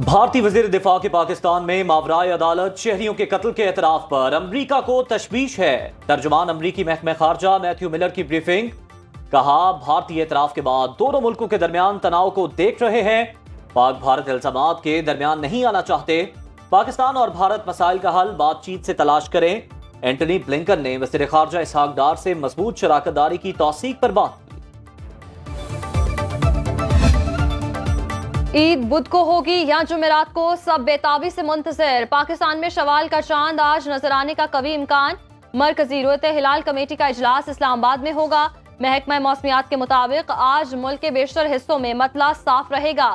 भारतीय वजीर दिफा के पाकिस्तान में मावराए अदालत शहरियों के कत्ल के एतराफ पर अमरीका को तशवीश है। तर्जुमान अमरीकी महकमा खारजा मैथ्यू मिलर की ब्रीफिंग। कहा, भारतीय एतराफ के बाद दोनों मुल्कों के दरमियान तनाव को देख रहे हैं। पाक भारत इल्जामात के दरमियान नहीं आना चाहते। पाकिस्तान और भारत मसाइल का हल बातचीत से तलाश करें। एंटनी ब्लिंकन ने वज़ीर खारजा इसहाक डार से मजबूत शराकतदारी की तौसीक पर बात की। ईद बुध को होगी या जुमेरात को, सब बेताबी से मुंतजर। पाकिस्तान में शवाल का चांद आज नजर आने का कवी इम्कान। मरकजी रोयत हिलाल कमेटी का इजलास इस्लामाबाद में होगा। महकमा मौसमियात के मुताबिक आज मुल्क के बेशतर हिस्सों में मतला साफ रहेगा।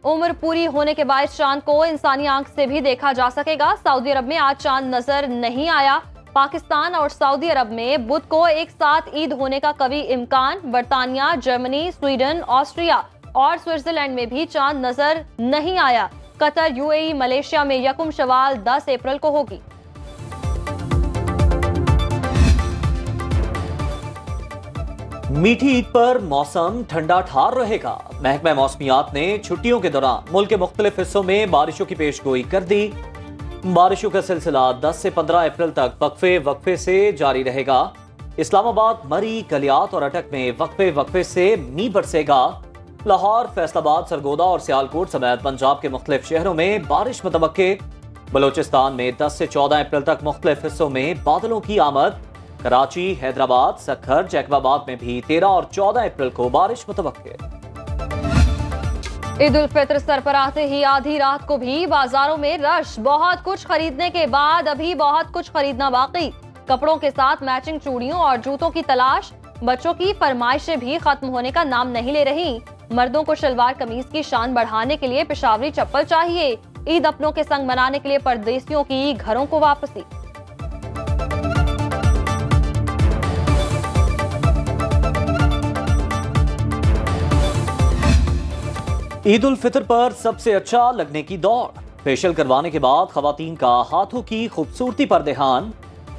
उम्र पूरी होने के बाद चांद को इंसानी आंख से भी देखा जा सकेगा। सऊदी अरब में आज चांद नजर नहीं आया। पाकिस्तान और सऊदी अरब में बुध को एक साथ ईद होने का कवी इम्कान। बरतानिया, जर्मनी, स्वीडन, ऑस्ट्रिया और स्विट्जरलैंड में भी चांद नजर नहीं आया। कतर, यूएई, मलेशिया में यकुम शवाल 10 अप्रैल को होगी। मीठी ईद पर मौसम ठंडा ठार रहेगा। महकमा मौसमियात ने छुट्टियों के दौरान मुल्क के मुख्तलिफ हिस्सों में बारिशों की पेशगोई कर दी। बारिशों का सिलसिला 10 से 15 अप्रैल तक वक्फे से जारी रहेगा। इस्लामाबाद, मरी, कलियात और अटक में वक्फे से मींह बरसेगा। लाहौर, फैसलाबाद, सरगोदा और सियालकोट समेत पंजाब के मुख्तलिफ शहरों में बारिश मुतवक्के। बलोचिस्तान में 10 से 14 अप्रैल तक मुख्तलिफ हिस्सों में बादलों की आमद। कराची, हैदराबाद, सक्खर, जैकबाबाद में भी 13 और 14 अप्रैल को बारिश मुतवक्के। ईद उल फित्र सर पर आते ही आधी रात को भी बाजारों में रश। बहुत कुछ खरीदने के बाद अभी बहुत कुछ खरीदना बाकी। कपड़ों के साथ मैचिंग चूड़ियों और जूतों की तलाश। बच्चों की फरमाइशें भी खत्म होने का नाम नहीं ले रही। मर्दों को शलवार कमीज की शान बढ़ाने के लिए पेशावरी चप्पल चाहिए। ईद अपनों के संग मनाने के लिए परदेसियों की घरों को वापसी। ईद उल फित्र पर सबसे अच्छा लगने की दौड़। फेशियल करवाने के बाद खवातीन का हाथों की खूबसूरती पर ध्यान।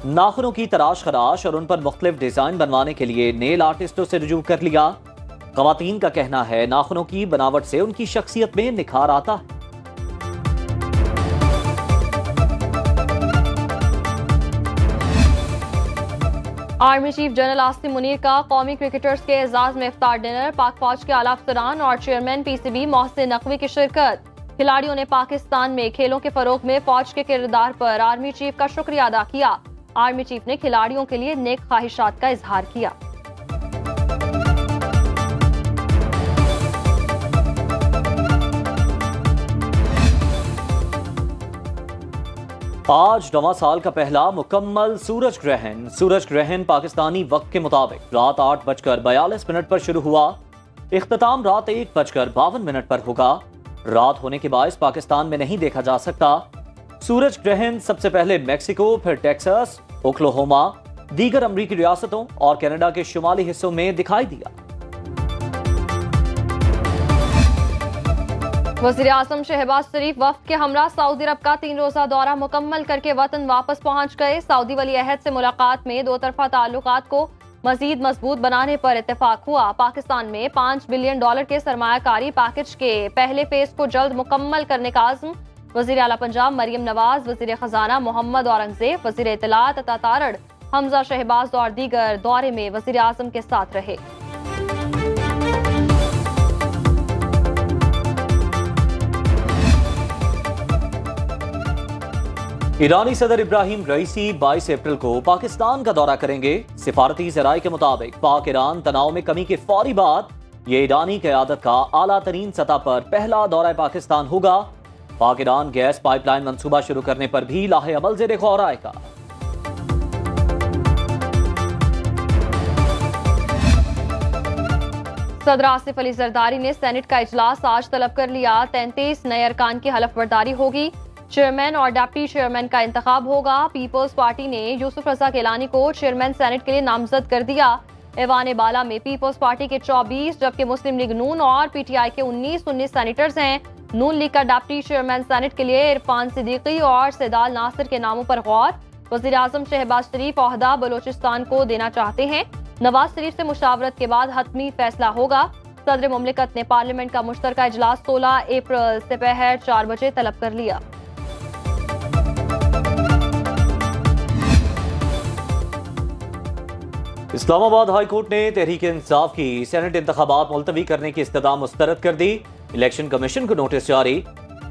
नाखूनों की तराश खराश और उन पर मुख्तलिफ डिजाइन बनवाने के लिए नेल आर्टिस्टों से रुजू कर लिया। खवातीन का कहना है, नाखूनों की बनावट से उनकी शख्सियत में निखार आता है। Army chief general Asim Munir का कौमी क्रिकेटर्स के एजाज में इफ्तार डिनर। पाक फौज के आला अफसरान और चेयरमैन पीसीबी मोहसिन नकवी की शिरकत। खिलाड़ियों ने पाकिस्तान में खेलों के फरोग में फौज के किरदार पर आर्मी चीफ का शुक्रिया अदा किया। आर्मी चीफ ने खिलाड़ियों के लिए नेक ख्वाहिशात का इजहार किया। आज नवा साल का पहला मुकम्मल सूरज ग्रहण पाकिस्तानी वक्त के मुताबिक रात 8:42 पर शुरू हुआ। इख्तिताम रात 1:52 पर होगा। रात होने के बायस पाकिस्तान में नहीं देखा जा सकता। सूरज ग्रहण सबसे पहले मैक्सिको, फिर टेक्सास, ओक्लाहोमा, दीगर अमरीकी रियासतों और कनाडा के शुमाली हिस्सों में दिखाई दिया। वज़ीर आज़म शहबाज शरीफ वफ्द के हमरा सऊदी अरब का 3 रोजा दौरा मुकम्मल करके वतन वापस पहुंच गए। सऊदी वली अहद से मुलाकात में दो तरफा ताल्लुकात को मजीद मजबूत बनाने पर इत्तेफाक हुआ। पाकिस्तान में $5 बिलियन के सरमायाकारी पैकेज के पहले फेज को जल्द मुकम्मल करने का आज़म। वज़ीर आला पंजाब मरियम नवाज, वज़ीर खजाना मोहम्मद औरंगजेब, वज़ीर इत्तलात अता तारड़ हमजा शहबाज और दीगर दौरे में वज़ीर आज़म के साथ रहे। ईरानी सदर इब्राहिम रईसी 22 अप्रैल को पाकिस्तान का दौरा करेंगे। सिफारती ज़राए के मुताबिक पाक ईरान तनाव में कमी के फौरी बाद ये ईरानी क़यादत का आला तरीन सतह पर पहला दौरा पाकिस्तान होगा। पाक ईरान गैस पाइपलाइन मंसूबा शुरू करने पर भी लाहे अमल ज़ेरे गौर आएगा। सदर आसिफ अली जरदारी ने सेनेट का इजलास आज तलब कर लिया। 33 नए अरकान की हलफ बर्दारी होगी। चेयरमैन और डिप्टी चेयरमैन का इंतखाब होगा। पीपल्स पार्टी ने यूसुफ रजा गिलानी को चेयरमैन सेनेट के लिए नामजद कर दिया। ऐवान बाला में पीपल्स पार्टी के 24 जबकि मुस्लिम लीग नून और पीटीआई के 19 सेनेटर्स हैं। नून लीग का डिप्टी चेयरमैन सेनेट के लिए इरफान सिद्दीकी और सेदाल नासिर के नामों पर गौर। वज़ीर आज़म शहबाज शरीफ ओहदा बलोचिस्तान को देना चाहते हैं। नवाज शरीफ से मुशावरत के बाद हतमी फैसला होगा। सदर मुमलिकत ने पार्लियामेंट का मुश्तरका इजलास 16 अप्रैल से पहर 4 बजे तलब कर लिया। इस्लामाबाद हाई कोर्ट ने तहरीक इंसाफ की सेनेट इंतखाबात मुलतवी करने की इस्तदा मुस्तरद कर दी। इलेक्शन कमीशन को नोटिस जारी।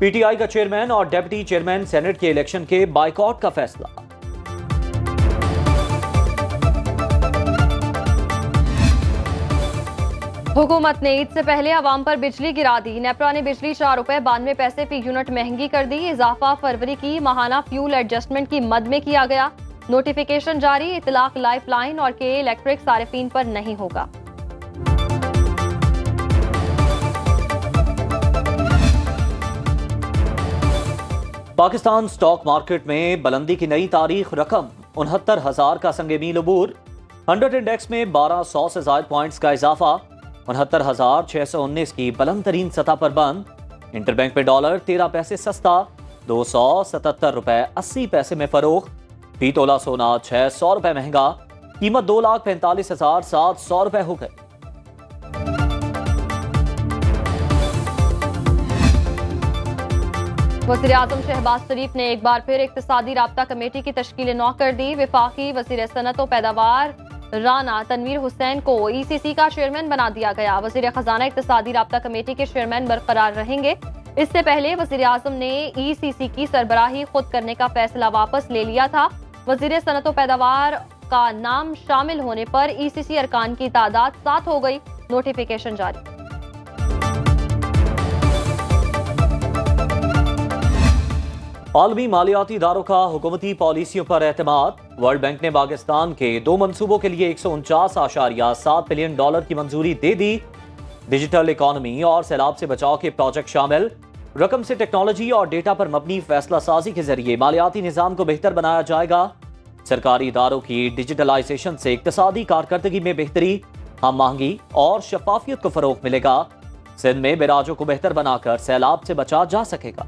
पीटीआई का चेयरमैन और डेप्यूटी चेयरमैन सेनेट के इलेक्शन के बाइकआउट का फैसला। हुकूमत ने ईद से पहले अवाम पर बिजली गिरा दी। नेपरा ने बिजली 4 रुपए 92 पैसे फी यूनिट महंगी कर दी। इजाफा फरवरी की माहाना फ्यूल एडजस्टमेंट की मद में किया गया। नोटिफिकेशन जारी। इतलाक लाइफलाइन और के इलेक्ट्रिक सारिफीन पर नहीं होगा। पाकिस्तान स्टॉक मार्केट में बुलंदी की नई तारीख रकम 69,000 का संगे मील अबूर। 100 इंडेक्स में 1200 से ज्यादा पॉइंट्स का इजाफा। 69,619 की बुलंद तरीन सतह पर बंद। इंटरबैंक में डॉलर 13 पैसे सस्ता 277 रुपए 80 पैसे में फरोख्त। फी तोला सोना 600 रुपए महंगा। कीमत 2,45,700 रुपए हो गई। वज़ीर आज़म शहबाज शरीफ ने एक बार फिर इक्तिसादी राब्ता कमेटी की तश्कील नौ कर दी। विफाकी वज़ीर सनत व पैदावार राना तनवीर हुसैन को ईसीसी का चेयरमैन बना दिया गया। वज़ीर खजाना इक्तिसादी राब्ता कमेटी के चेयरमैन बरकरार रहेंगे। इससे पहले वज़ीर आज़म ने ईसीसी की सरबराही खुद करने का फैसला वापस ले लिया था। वज़ीर सनत व पैदावार का नाम शामिल होने पर ईसीसी अरकान की तादाद 7 हो गई। नोटिफिकेशन जारी। आलमी मालियाती इदारों का हुकूमती पॉलिसियों पर एतमाद। वर्ल्ड बैंक ने पाकिस्तान के 2 मंसूबों के लिए 149.7 बिलियन डॉलर की मंजूरी दे दी। डिजिटल इकॉनमी और सैलाब से बचाव के प्रोजेक्ट शामिल। रकम से टेक्नोलॉजी और डेटा पर मबनी फैसला साजी के जरिए मालियाती निजाम को बेहतर बनाया जाएगा। सरकारी इदारों की डिजिटलाइजेशन से इक्तिसादी कारकर्दगी में बेहतरी, हम महंगी और शफाफियत को फरोग मिलेगा। सिंध में बेराजों को बेहतर बनाकर सैलाब से बचा जा सकेगा।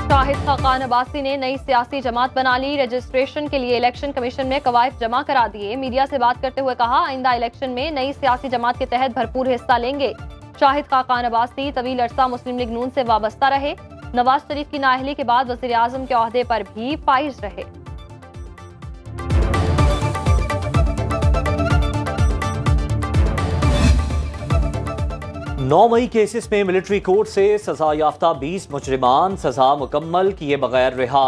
शाहिद खाकान अब्बासी ने नई सियासी जमात बना ली। रजिस्ट्रेशन के लिए इलेक्शन कमीशन में कवायद जमा करा दिए। मीडिया से बात करते हुए कहा, आइंदा इलेक्शन में नई सियासी जमात के तहत भरपूर हिस्सा लेंगे। शाहिद खाकान अब्बासी तवील अरसा मुस्लिम लीग नून से वाबस्ता रहे। नवाज शरीफ की नाअहली के बाद वज़ीर आज़म के ओहदे पर भी फाइज रहे। 9 मई केसेस में मिलिट्री कोर्ट से सजा याफ्ता 20 मुजरिमान सजा मुकम्मल किए बगैर रिहा।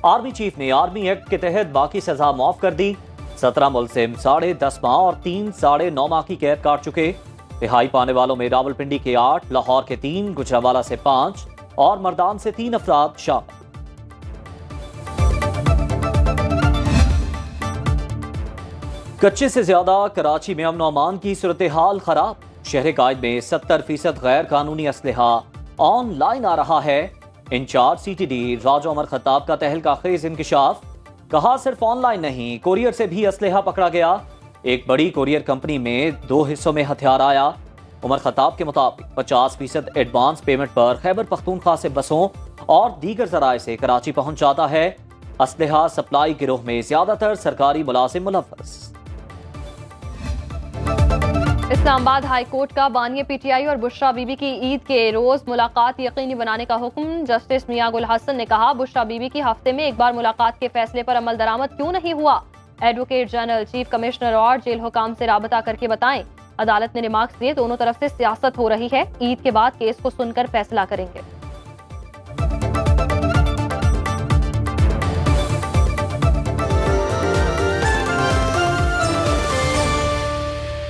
आर्मी चीफ ने आर्मी एक्ट के तहत बाकी सजा माफ कर दी। 17 मुलजिम 10.5 माह और 3 9.5 माह की कैद काट चुके। रिहाई पाने वालों में रावलपिंडी के 8, लाहौर के 3, गुजरावाला से 5 और मर्दान से 3 अफराद शामिल। कच्चे से ज्यादा कराची में अमन अमान की सूरत हाल खराब। शहर कायद में 70% गैर कानूनी असलहा ऑनलाइन आ रहा है। इंचार्ज CTD राजा उमर खत्ताब का तहलका खेज इंकशाफ। कहा सिर्फ ऑनलाइन नहीं, कोरियर से भी असलहा पकड़ा गया। एक बड़ी कोरियर कंपनी में 2 हिस्सों में हथियार आया। उमर खत्ताब के मुताबिक 50% एडवांस पेमेंट पर खैबर पख्तूनख्वा से बसों और दीगर जराए से कराची पहुंच जाता है। असलहा सप्लाई गिरोह में ज्यादातर सरकारी मुलाजिम मुलव्वस। इस्लामाबाद हाई कोर्ट का बानिया PTI और बुशरा बीबी की ईद के रोज मुलाकात यकीनी बनाने का हुक्म। जस्टिस मियां गुल हसन ने कहा, बुशरा बीबी की हफ्ते में एक बार मुलाकात के फैसले पर अमल दरामद क्यों नहीं हुआ। एडवोकेट जनरल, चीफ कमिश्नर और जेल हुकाम से राबता करके बताएं। अदालत ने रिमार्क्स दिए, दोनों तरफ से सियासत हो रही है। ईद के बाद केस को सुनकर फैसला करेंगे।